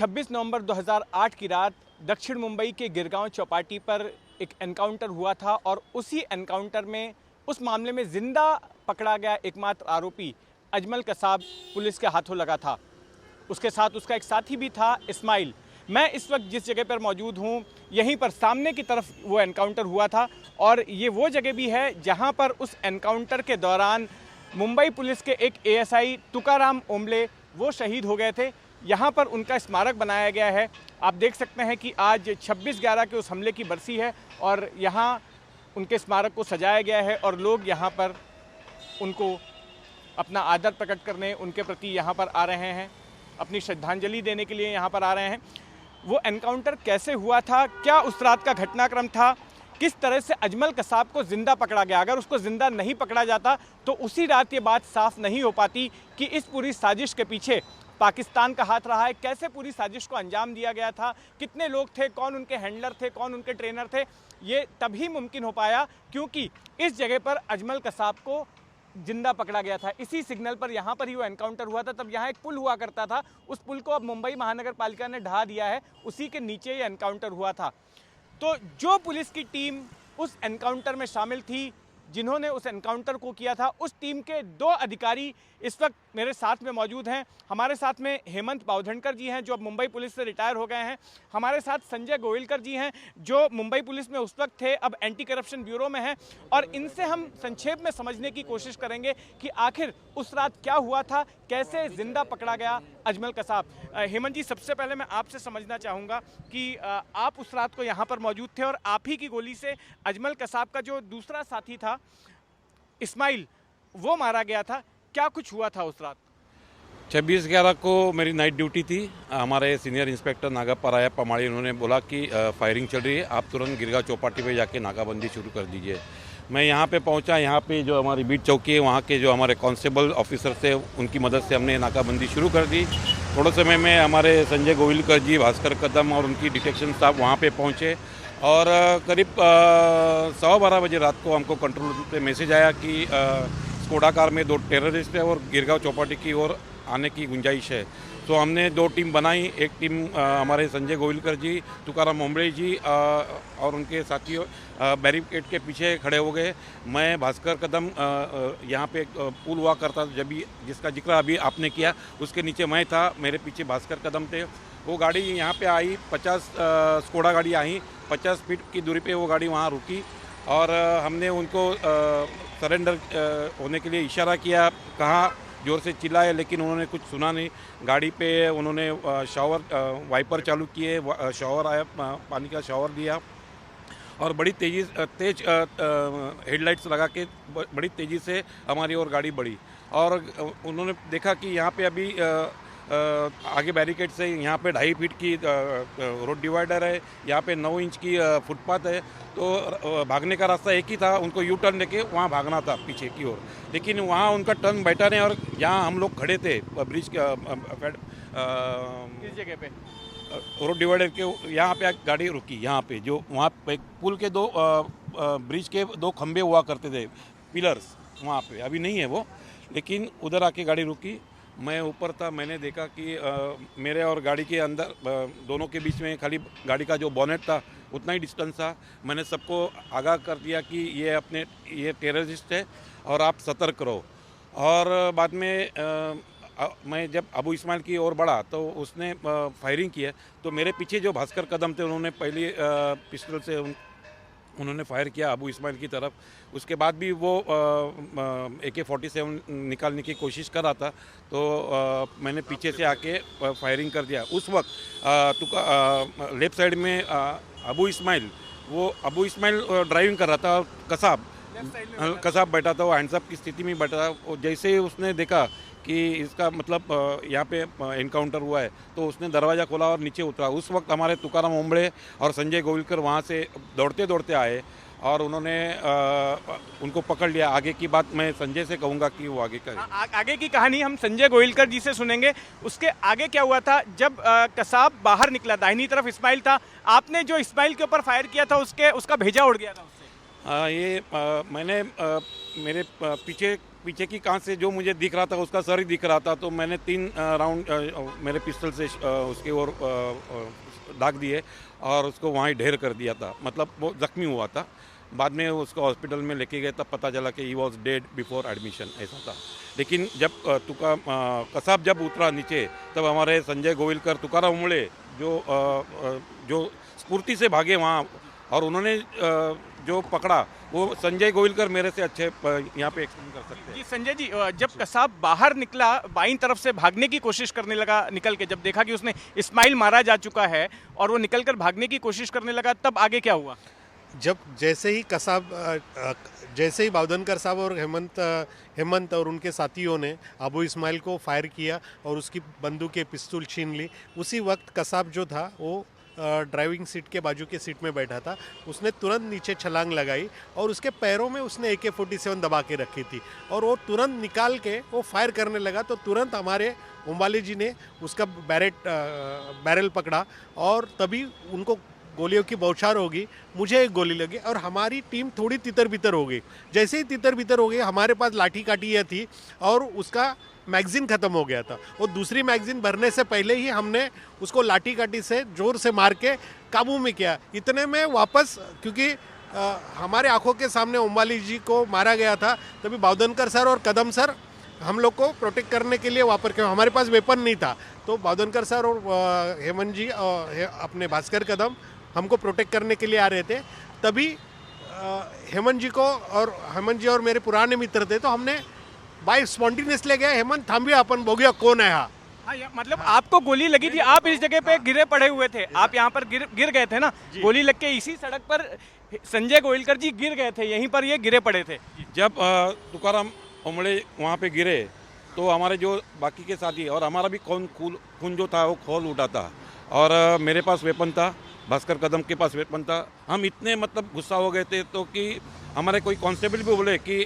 26 नवंबर 2008 की रात दक्षिण मुंबई के गिरगांव चौपाटी पर एक एनकाउंटर हुआ था और उसी एनकाउंटर में उस मामले में जिंदा पकड़ा गया एकमात्र आरोपी अजमल कसाब पुलिस के हाथों लगा था। उसके साथ उसका एक साथी भी था, इस्माइल। मैं इस वक्त जिस जगह पर मौजूद हूँ, यहीं पर सामने की तरफ वो एनकाउंटर हुआ था और ये वो जगह भी है जहाँ पर उस एनकाउंटर के दौरान मुंबई पुलिस के एक एएसआई तुकाराम ओम्बले वो शहीद हो गए थे। यहाँ पर उनका स्मारक बनाया गया है। आप देख सकते हैं कि आज 26/11 के उस हमले की बरसी है और यहाँ उनके स्मारक को सजाया गया है और लोग यहाँ पर उनको अपना आदर प्रकट करने, उनके प्रति यहाँ पर आ रहे हैं, अपनी श्रद्धांजलि देने के लिए यहाँ पर आ रहे हैं। वो एनकाउंटर कैसे हुआ था, क्या उस रात का घटनाक्रम था, किस तरह से अजमल कसाब को जिंदा पकड़ा गया, अगर उसको जिंदा नहीं पकड़ा जाता तो उसी रात ये बात साफ नहीं हो पाती कि इस पूरी साजिश के पीछे पाकिस्तान का हाथ रहा है। कैसे पूरी साजिश को अंजाम दिया गया था, कितने लोग थे, कौन उनके हैंडलर थे, कौन उनके ट्रेनर थे, ये तभी मुमकिन हो पाया क्योंकि इस जगह पर अजमल कसाब को जिंदा पकड़ा गया था। इसी सिग्नल पर यहाँ पर ही वो एनकाउंटर हुआ था। तब यहाँ एक पुल हुआ करता था, उस पुल को अब मुंबई महानगर पालिका ने ढहा दिया है, उसी के नीचे ये एनकाउंटर हुआ था। तो जो पुलिस की टीम उस एनकाउंटर में शामिल थी, जिन्होंने उस एनकाउंटर को किया था, उस टीम के 2 अधिकारी इस वक्त मेरे साथ में मौजूद हैं। हमारे साथ में हेमंत बावधनकर जी हैं जो अब मुंबई पुलिस से रिटायर हो गए हैं। हमारे साथ संजय गोविलकर जी हैं जो मुंबई पुलिस में उस वक्त थे, अब एंटी करप्शन ब्यूरो में हैं और इनसे हम संक्षेप में समझने की कोशिश करेंगे कि आखिर उस रात क्या हुआ था, कैसे जिंदा पकड़ा गया अजमल कसाब। हेमंत जी, सबसे पहले मैं आपसे समझना चाहूँगा कि आप उस रात को यहाँ पर मौजूद थे और आप ही की गोली से अजमल कसाब का जो दूसरा साथी था इस्माइल, वो मारा गया था। क्या कुछ हुआ था उस रात? 26/11 को मेरी नाइट ड्यूटी थी। हमारे सीनियर इंस्पेक्टर नागापराया पमाड़ी, उन्होंने बोला कि फायरिंग चल रही है, आप तुरंत गिरगांव चौपाटी पे जाके नाकाबंदी शुरू कर दीजिए। मैं यहाँ पे पहुँचा। यहाँ पे जो हमारी बीट चौकी है, वहाँ के जो हमारे कांस्टेबल ऑफिसर थे, उनकी मदद से हमने नाकाबंदी शुरू कर दी। थोड़े समय में हमारे संजय गोविलकर जी, भास्कर कदम और उनकी डिटेक्शन स्टाफ वहाँ पे पहुँचे और करीब 12:15 बजे रात को हमको कंट्रोल रूम पे मैसेज आया कि स्कोडा कार में 2 टेररिस्ट है और गिरगांव चौपाटी की ओर आने की गुंजाइश है। तो हमने 2 टीम बनाई। एक टीम हमारे संजय गोविलकर जी, तुकाराम ओम्बले जी और उनके साथियों बैरिकेड के पीछे खड़े हो गए। मैं भास्कर कदम यहाँ पे पुल हुआ करता जब भी, जिसका जिक्र अभी आपने किया, उसके नीचे मैं था, मेरे पीछे भास्कर कदम थे। वो गाड़ी यहाँ पे आई, 50 स्कोडा गाड़ी आई, 50 फीट की दूरी पे वो गाड़ी वहाँ रुकी और हमने उनको सरेंडर होने के लिए इशारा किया, कहा, ज़ोर से चिल्लाए, लेकिन उन्होंने कुछ सुना नहीं। गाड़ी पे उन्होंने वाइपर चालू किए, शावर आया, पानी का शावर दिया और बड़ी तेज हेडलाइट्स लगा के बड़ी तेज़ी से हमारी ओर गाड़ी बढ़ी और उन्होंने देखा कि यहाँ पे अभी आगे बैरिकेड से यहाँ पे 2.5 फीट की रोड डिवाइडर है, यहाँ पे 9 इंच की फुटपाथ है, तो भागने का रास्ता एक ही था, उनको यू टर्न लेके वहाँ भागना था पीछे की ओर। लेकिन वहाँ उनका टर्न बैठा नहीं और जहाँ हम लोग खड़े थे ब्रिज इस जगह पे रोड डिवाइडर के यहाँ पे गाड़ी रुकी। यहाँ पे जो वहाँ पे पुल के 2 ब्रिज के 2 खंबे हुआ करते थे, पिलर्स, वहाँ पे अभी नहीं है वो, लेकिन उधर आके गाड़ी रुकी। मैं ऊपर था, मैंने देखा कि मेरे और गाड़ी के अंदर दोनों के बीच में खाली गाड़ी का जो बॉनेट था उतना ही डिस्टेंस था। मैंने सबको आगाह कर दिया कि ये टेररिस्ट है और आप सतर्क रहो। और बाद में मैं जब अबू इस्माइल की ओर बढ़ा तो उसने फायरिंग किया, तो मेरे पीछे जो भास्कर कदम थे उन्होंने पहले पिस्टल से उन्होंने फायर किया अबू इस्माइल की तरफ। उसके बाद भी वो AK-47 निकालने की कोशिश कर रहा था, तो मैंने पीछे से आके फायरिंग कर दिया। उस वक्त लेफ्ट साइड में अबू इस्माइल ड्राइविंग कर रहा था और कसाब बैठा था, वो हैंड्स अप की स्थिति में बैठा था। जैसे ही उसने देखा कि इसका मतलब यहाँ पे एनकाउंटर हुआ है, तो उसने दरवाज़ा खोला और नीचे उतरा। उस वक्त हमारे तुकाराम ओम्बले और संजय गोविलकर वहाँ से दौड़ते दौड़ते आए और उन्होंने उनको पकड़ लिया। आगे की बात मैं संजय से कहूँगा कि वो आगे का आगे की कहानी हम संजय गोविलकर जी से सुनेंगे। उसके आगे क्या हुआ था, जब कसाब बाहर निकला, दाहिनी तरफ इस्माइल था, आपने जो इस्माइल के ऊपर फायर किया था उसका भेजा उड़ गया था उससे। मैंने मेरे पीछे पीछे की कांच से जो मुझे दिख रहा था उसका सर ही दिख रहा था, तो मैंने 3 राउंड मेरे पिस्टल से उसके ओर दाग दिए और उसको वहाँ ही ढेर कर दिया था। मतलब वो जख्मी हुआ था। बाद में उसको हॉस्पिटल में लेके गए तब पता चला कि he was dead before admission, ऐसा था। लेकिन जब कसाब जब उतरा नीचे तब हमारे संजय गोविलकर, तुकाराम उमले जो स्फूर्ति से भागे वहाँ, और उन्होंने जो पकड़ा वो संजय गोविलकर मेरे से अच्छे यहाँ पे एक्सप्लेन कर सकते हैं। जी संजय जी, जब कसाब बाहर निकला, बाईं तरफ से भागने की कोशिश करने लगा, निकल के जब देखा कि उसने इस्माइल मारा जा चुका है और वो निकलकर भागने की कोशिश करने लगा, तब आगे क्या हुआ? जैसे ही बावधनकर साहब और हेमंत और उनके साथियों ने अबू इस्माइल को फायर किया और उसकी बंदूक पिस्तौल छीन ली, उसी वक्त कसाब जो था वो ड्राइविंग सीट के बाजू के सीट में बैठा था। उसने तुरंत नीचे छलांग लगाई और उसके पैरों में उसने AK-47 दबा के रखी थी और वो तुरंत निकाल के वो फायर करने लगा। तो तुरंत हमारे ओम्बाले जी ने उसका बैरल पकड़ा और तभी उनको गोलियों की बौछार होगी, मुझे एक गोली लगी और हमारी टीम थोड़ी तितर बितर हो गई। जैसे ही तितर बितर हो गई, हमारे पास लाठी काठियाँ थी और उसका मैगज़ीन ख़त्म हो गया था। वो दूसरी मैगज़ीन भरने से पहले ही हमने उसको लाठी काठी से ज़ोर से मार के काबू में किया। इतने में वापस, क्योंकि हमारे आंखों के सामने ओम्बाली जी को मारा गया था, तभी बावधनकर सर और कदम सर हम लोग को प्रोटेक्ट करने के लिए वापस, क्योंकि हमारे पास वेपन नहीं था, तो बावधनकर सर और हेमंत जी अपने भास्कर कदम हमको प्रोटेक्ट करने के लिए आ रहे थे। तभी हेमंत जी और मेरे पुराने मित्र थे, तो हमने बाई स्पॉन्टेनियसली गया, हेमंत थांबिया, अपन बोगिया कौन है। हाँ, मतलब आपको गोली लगी थी, आप इस जगह पे गिरे पड़े हुए थे, आप यहाँ पर गिर गए थे ना, गोली लग के इसी सड़क पर संजय गोविलकर जी गिर गए थे, यहीं पर ये गिरे पड़े थे। जब तुकाराम उमले वहाँ पे गिरे तो हमारे जो बाकी के साथी और हमारा भी खून जो था वो खोल उठा था और मेरे पास वेपन था, भास्कर कदम के पास वेपन था। हम इतने मतलब गुस्सा हो गए थे तो कि हमारे कोई कांस्टेबल भी बोले कि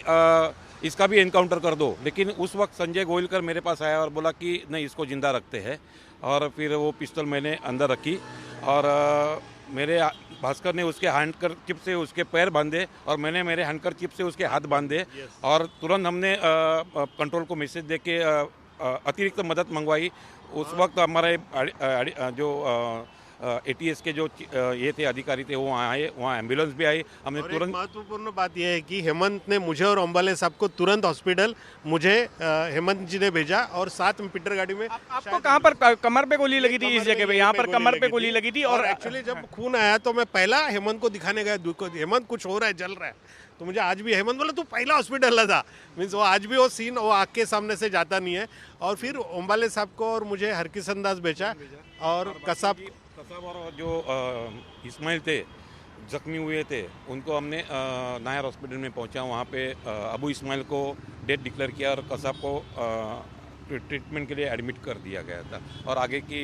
इसका भी एनकाउंटर कर दो, लेकिन उस वक्त संजय गोविलकर मेरे पास आया और बोला कि नहीं, इसको ज़िंदा रखते हैं। और फिर वो पिस्तौल मैंने अंदर रखी और मेरे भास्कर ने उसके हैंडकर चिप से उसके पैर बांधे और मैंने मेरे हैंडकर चिप से उसके हाथ बांधे और तुरंत हमने कंट्रोल को मैसेज दे के अतिरिक्त मदद मंगवाई। उस वक्त हमारे जो ATS के जो ये थे अधिकारी थे वो आए, वहाँ एम्बुलेंस भी आई। हमने तुरंत, महत्वपूर्ण बात यह है कि हेमंत ने मुझे और ओम्बाले साहब को तुरंत हॉस्पिटल, मुझे हेमंत जी ने भेजा और साथ में पीटर गाड़ी में। आपको कहाँ पर कमर पे गोली लगी थी? इस जगह पे, यहाँ पर कमर पे गोली लगी थी। और एक्चुअली जब खून आया तो मैं पहला हेमंत को दिखाने गया, हेमंत कुछ हो रहा है, जल रहा है, तो मुझे आज भी हेमंत बोला तू पहला हॉस्पिटल था। मीन्स वो आज भी वो सीन वो आँख के सामने से जाता नहीं है। और फिर ओम्बाले साहब को और मुझे हरकिशन दास भेजा और कसाब और जो इस्माइल थे जख्मी हुए थे उनको हमने नायर हॉस्पिटल में पहुंचा। वहाँ पे अबू इस्माइल को डेथ डिक्लेयर किया और कसाब को ट्रीटमेंट के लिए एडमिट कर दिया गया था और आगे की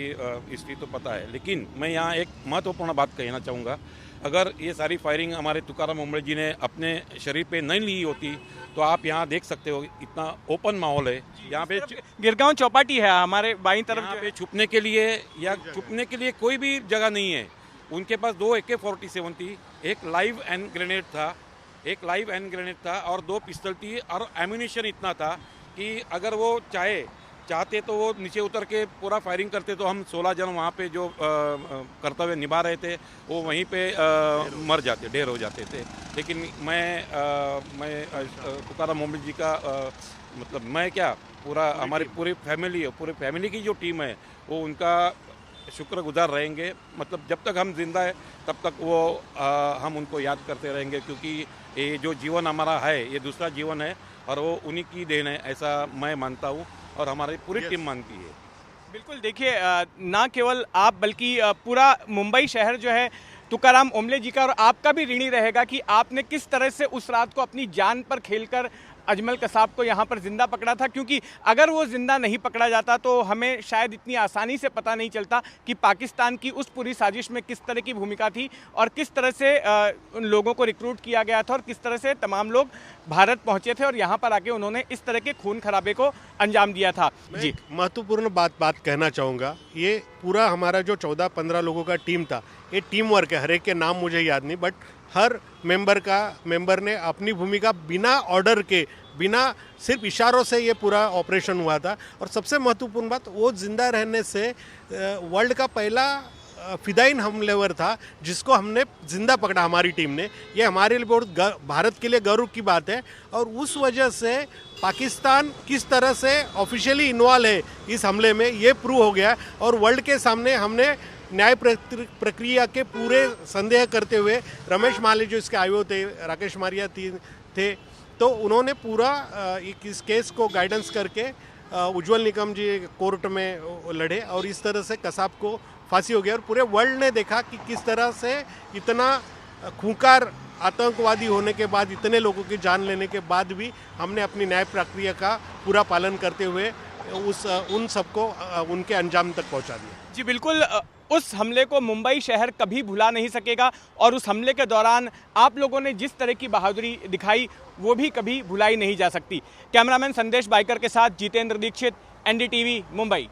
हिस्ट्री तो पता है। लेकिन मैं यहाँ एक महत्वपूर्ण बात कहना चाहूँगा, अगर ये सारी फायरिंग हमारे तुकाराम उमले जी ने अपने शरीर पे नहीं ली होती तो आप यहाँ देख सकते हो इतना ओपन माहौल है। यहाँ पे गिरगांव चौपाटी है हमारे बाईं तरफ, यहाँ पे छुपने के लिए कोई भी जगह नहीं है। उनके पास 2 AK-47 थी, एक लाइव हैंड ग्रेनेड था और 2 पिस्तौल थी और एम्यूनिशन इतना था कि अगर वो चाहते तो वो नीचे उतर के पूरा फायरिंग करते, तो हम 16 जन वहाँ पे जो कर्तव्य निभा रहे थे वो वहीं पे मर जाते, ढेर हो जाते थे। लेकिन मैं तुकाराम उमले जी का मतलब मैं क्या हमारी पूरी फैमिली की जो टीम है वो उनका शुक्रगुजार रहेंगे। मतलब जब तक हम जिंदा है तब तक वो हम उनको याद करते रहेंगे, क्योंकि ये जो जीवन हमारा है ये दूसरा जीवन है और वो उन्हीं की देन है, ऐसा मैं मानता हूँ और हमारी पूरी टीम मानती है। बिल्कुल, देखिए ना केवल आप बल्कि पूरा मुंबई शहर जो है तुकाराम उमले जी का और आपका भी ऋणी रहेगा कि आपने किस तरह से उस रात को अपनी जान पर खेलकर अजमल कसाब को यहाँ पर जिंदा पकड़ा था। क्योंकि अगर वो जिंदा नहीं पकड़ा जाता तो हमें शायद इतनी आसानी से पता नहीं चलता कि पाकिस्तान की उस पूरी साजिश में किस तरह की भूमिका थी और किस तरह से उन लोगों को रिक्रूट किया गया था और किस तरह से तमाम लोग भारत पहुंचे थे और यहाँ पर आके उन्होंने इस तरह के खून खराबे को अंजाम दिया था। जी, महत्वपूर्ण बात कहना चाहूँगा, ये पूरा हमारा जो 14-15 लोगों का टीम था, ये टीम वर्क है। हर एक के नाम मुझे याद नहीं, बट हर मेंबर ने अपनी भूमिका बिना ऑर्डर के, बिना सिर्फ इशारों से ये पूरा ऑपरेशन हुआ था। और सबसे महत्वपूर्ण बात, वो जिंदा रहने से वर्ल्ड का पहला फिदाइन हमलेवर था जिसको हमने जिंदा पकड़ा हमारी टीम ने। ये हमारे लिए बहुत भारत के लिए गर्व की बात है। और उस वजह से पाकिस्तान किस तरह से ऑफिशियली इन्वॉल्व है इस हमले में, ये प्रूव हो गया। और वर्ल्ड के सामने हमने न्याय प्रक्रिया के पूरे संदेह करते हुए, रमेश माले जो इसके आईओ थे, राकेश मारिया थे, तो उन्होंने पूरा इस केस को गाइडेंस करके उज्जवल निकम जी कोर्ट में लड़े और इस तरह से कसाब को फांसी हो गई। और पूरे वर्ल्ड ने देखा कि किस तरह से इतना खूंखार आतंकवादी होने के बाद, इतने लोगों की जान लेने के बाद भी हमने अपनी न्याय प्रक्रिया का पूरा पालन करते हुए उन सबको उनके अंजाम तक पहुंचा दिया। जी बिल्कुल, उस हमले को मुंबई शहर कभी भुला नहीं सकेगा और उस हमले के दौरान आप लोगों ने जिस तरह की बहादुरी दिखाई वो भी कभी भुलाई नहीं जा सकती। कैमरामैन संदेश बाइकर के साथ जितेंद्र दीक्षित, NDTV, मुंबई।